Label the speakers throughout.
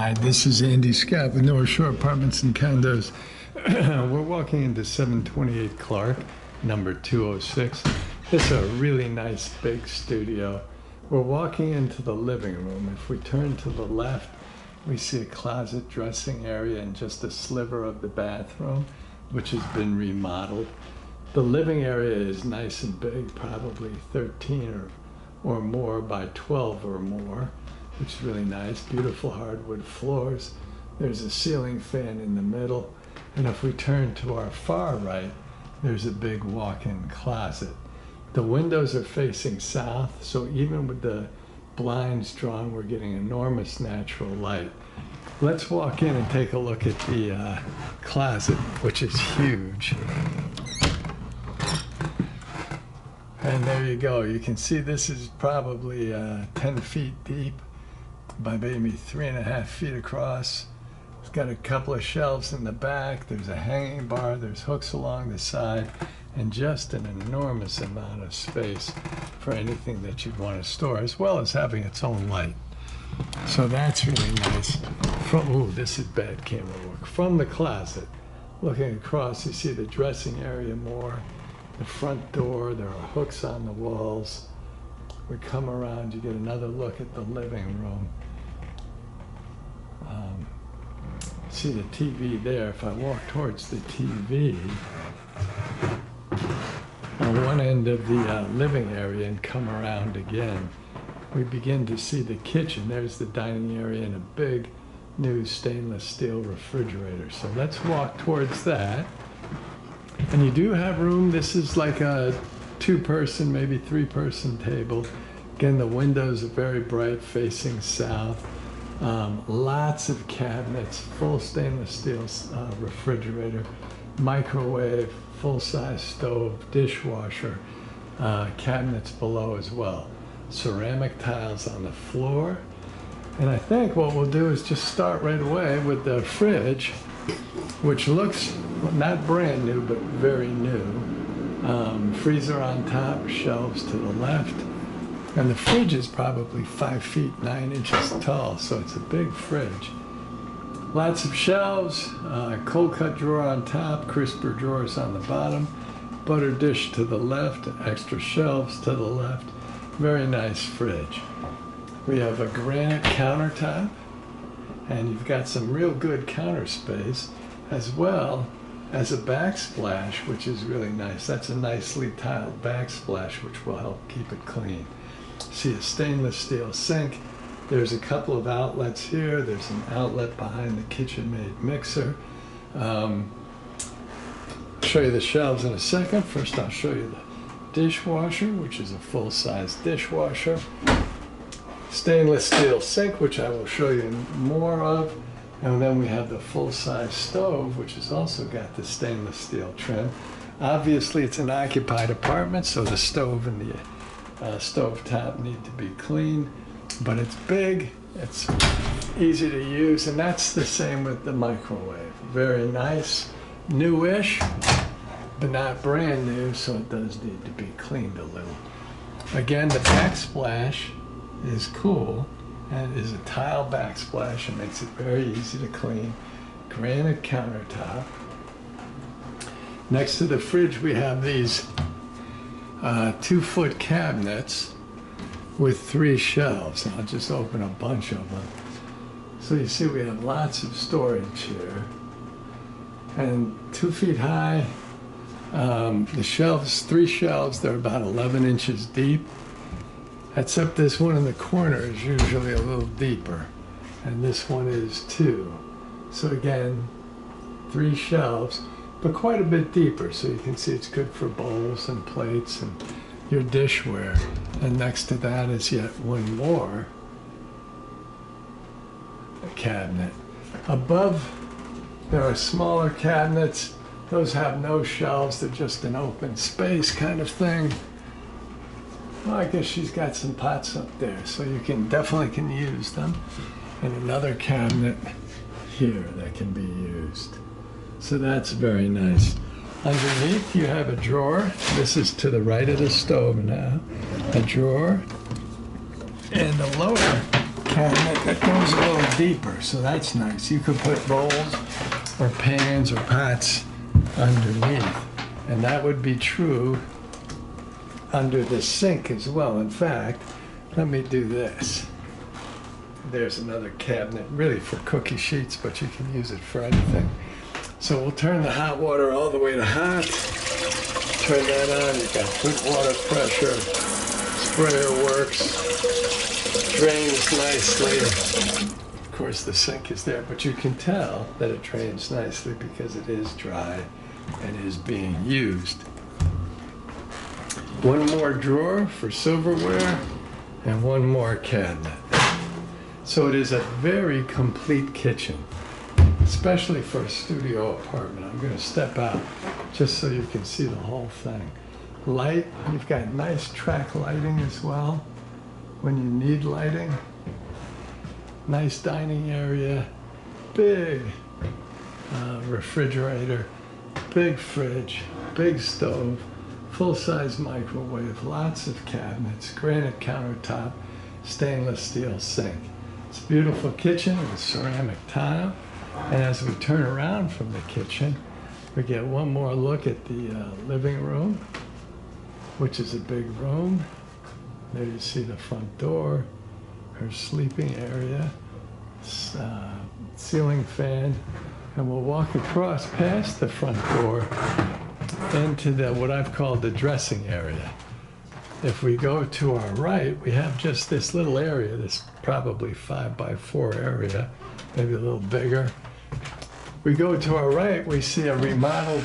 Speaker 1: Hi, this is Andy Scott with North Shore Apartments and Condos. We're walking into 728 Clark, number 206. This is a really nice big studio. We're walking into the living room. If we turn to the left, we see a closet dressing area and just a sliver of the bathroom, which has been remodeled. The living area is nice and big, probably 13 or more by 12 or more, which is really nice. Beautiful hardwood floors. There's a ceiling fan in the middle. And if we turn to our far right, there's a big walk-in closet. The windows are facing south, so even with the blinds drawn, we're getting enormous natural light. Let's walk in and take a look at the closet, which is huge. And there you go. You can see this is probably 10 feet deep by maybe 3.5 feet across. It's got a couple of shelves in the back. There's a hanging bar. There's hooks along the side, and just an enormous amount of space for anything that you'd want to store, as well as having its own light. So that's really nice. Ooh, this is bad camera work. From the closet, looking across, you see the dressing area more. The front door, there are hooks on the walls. We come around, you get another look at the living room. See the TV there. If I walk towards the TV, on one end of the living area and come around again, we begin to see the kitchen. There's the dining area and a big new stainless steel refrigerator. So let's walk towards that. And you do have room. This is like a 2-person, maybe 3-person table. Again, the windows are very bright, facing south. Lots of cabinets, full stainless steel refrigerator, microwave, full-size stove, dishwasher, cabinets below as well. Ceramic tiles on the floor. And I think what we'll do is just start right away with the fridge, which looks not brand new, but very new. Freezer on top, shelves to the left. And the fridge is probably 5 feet 9 inches tall, so it's a big fridge. Lots of shelves, cold cut drawer on top, crisper drawers on the bottom, butter dish to the left, extra shelves to the left. Very nice fridge. We have a granite countertop, and you've got some real good counter space, as well as a backsplash, which is really nice. That's a nicely tiled backsplash, which will help keep it clean. See a stainless steel sink. There's a couple of outlets here. There's an outlet behind the KitchenMaid mixer. I'll show you the shelves in a second. First, I'll show you the dishwasher, which is a full-size dishwasher. Stainless steel sink, which I will show you more of. And then we have the full-size stove, which has also got the stainless steel trim. Obviously, it's an occupied apartment, so the stove and the stove top need to be cleaned, but it's big, it's easy to use, and that's the same with the microwave. Very nice, newish, but not brand new, so it does need to be cleaned a little. Again, the backsplash is cool, and it is a tile backsplash. It makes it very easy to clean. Granite countertop. Next to the fridge, we have these 2-foot cabinets with 3 shelves. I'll just open a bunch of them. So you see we have lots of storage here. And 2 feet high. The shelves, 3 shelves, they're about 11 inches deep. Except this one in the corner is usually a little deeper. And this one is too. So again, 3 shelves, but quite a bit deeper, so you can see it's good for bowls and plates and your dishware. And next to that is yet one more cabinet. Above, there are smaller cabinets. Those have no shelves, they're just an open space kind of thing. Well, I guess she's got some pots up there, so you definitely can use them. And another cabinet here that can be used. So that's very nice. Underneath you have a drawer. This is to the right of the stove now. A drawer. And the lower cabinet that goes a little deeper, so that's nice. You could put bowls or pans or pots underneath, and that would be true under the sink as well. In fact, let me do this. There's another cabinet, really for cookie sheets, but you can use it for anything. So we'll turn the hot water all the way to hot. Turn that on, you've got good water pressure. Sprayer works, drains nicely. Of course the sink is there, but you can tell that it drains nicely because it is dry and is being used. One more drawer for silverware and one more cabinet. So it is a very complete kitchen, especially for a studio apartment. I'm going to step out just so you can see the whole thing. Light, you've got nice track lighting as well when you need lighting. Nice dining area, big refrigerator, big fridge, big stove, full-size microwave, lots of cabinets, granite countertop, stainless steel sink. It's a beautiful kitchen with ceramic tile. And as we turn around from the kitchen, we get one more look at the living room, which is a big room. There you see the front door, her sleeping area, ceiling fan, and we'll walk across past the front door into what I've called the dressing area. If we go to our right, we have just this little area, this probably 5x4 area, maybe a little bigger. We go to our right, we see a remodeled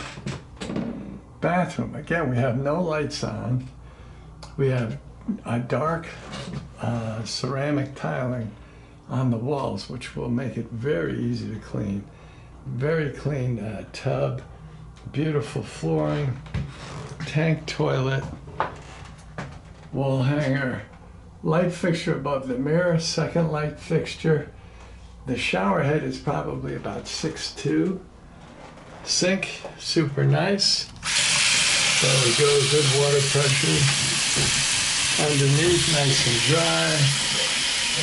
Speaker 1: bathroom. Again, we have no lights on. We have a dark ceramic tiling on the walls, which will make it very easy to clean. Very clean tub, beautiful flooring, tank toilet, wall hanger, light fixture above the mirror, second light fixture. The shower head is probably about 6'2". Sink, super nice. There we go, good water pressure. Underneath, nice and dry.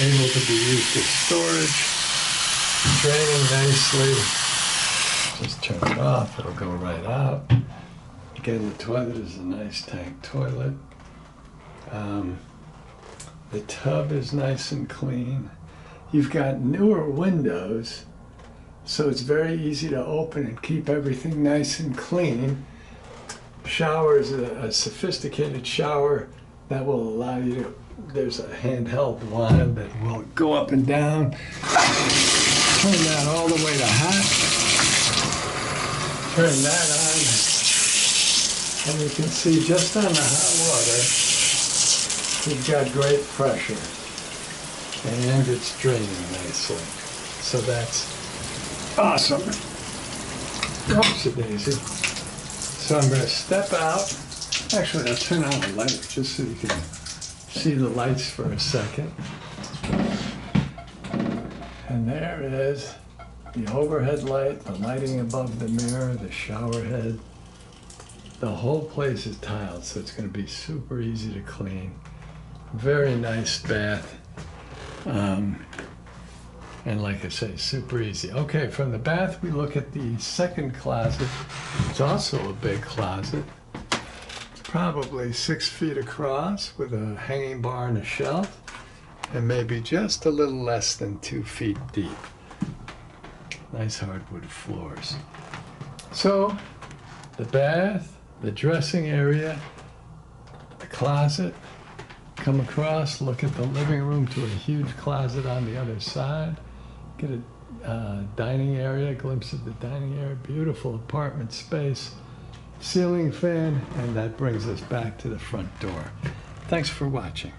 Speaker 1: Able to be used as storage. Draining nicely. Just turn it off, it'll go right out. Again, the toilet is a nice tank toilet. The tub is nice and clean. You've got newer windows, so it's very easy to open and keep everything nice and clean. Shower is a sophisticated shower that will allow you to, there's a handheld one that will go up and down. Turn that all the way to hot. Turn that on. And you can see just on the hot water, you've got great pressure. And it's draining nicely. So that's awesome. Oopsie daisy. So I'm going to step out. Actually, I'll turn on the light just so you can see the lights for a second. And there is the overhead light, the lighting above the mirror, the shower head. The whole place is tiled, so it's going to be super easy to clean. Very nice bath. And like I say, super easy. Okay, from the bath, we look at the second closet. It's also a big closet. It's probably 6 feet across with a hanging bar and a shelf, and maybe just a little less than 2 feet deep. Nice hardwood floors. So, the bath, the dressing area, the closet, come across, look at the living room to a huge closet on the other side. Get a dining area, a glimpse of the dining area, beautiful apartment space, ceiling fan, and that brings us back to the front door. Thanks for watching.